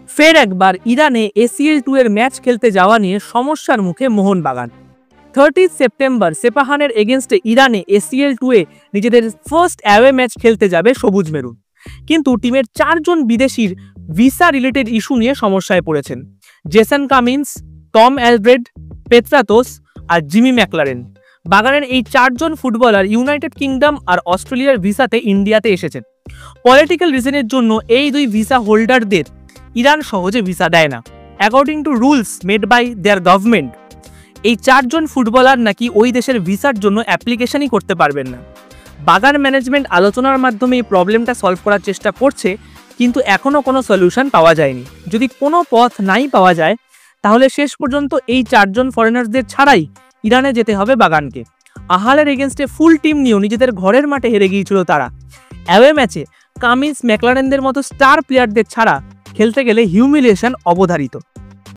ফের একবার ইরানে ACL-2 এর ম্যাচ খেলতে যাওয়া নিয়ে সমস্যার মুখে মোহনবাগান। 30 সেপ্টেম্বর সেপাহানের এগেনস্টে ইরানে ACL-2 এ নিজেদের ফার্স্ট অ্যাওয়ে ম্যাচ খেলতে যাবে সবুজ মেরুন। কিন্তু টিমের 4 জন বিদেশির ভিসা রিলেটেড ইস্যু নিয়ে সমস্যায় পড়েছেন। জেসন কামিন্স, টম অ্যালব্রেড, পেত্রাতোস আর জিমি ম্যাকলারেন। বাগানের এই 4 জন ফুটবলার ইউনাইটেড কিংডম আর অস্ট্রেলিয়ার ভিসাতে ইন্ডিয়াতে এসেছেন। পলিটিক্যাল রিজনের জন্য এই দুই ভিসা হোল্ডারদের ইরান সহজে ভিসা দেয় না। According to rules made by their government, এই 4 জন ফুটবলার নাকি ওই দেশের ভিসার জন্য অ্যাপ্লিকেশনই করতে পারবেন না। বাগান ম্যানেজমেন্ট আলোচনার মাধ্যমে এই প্রবলেমটা সলভ করার চেষ্টা করছে, কিন্তু এখনও কোনো সলিউশন পাওয়া যায়নি। যদি কোনো পথ নাই পাওয়া যায়, তাহলে শেষ পর্যন্ত এই 4 জন ফরেনার্সদের ছাড়াই ইরানে যেতে হবে বাগানকে। আহালের এগেনস্টে ফুল টিম নিয়েও নিজেদের ঘরের মাঠে হেরে গিয়েছিল তারা। অ্যাওয়ে ম্যাচে কামিন্স, ম্যাকলারেনদের মতো স্টার প্লেয়ারদের ছাড়া খেলতে গেলে হিউমিলিয়েশন অবধারিত।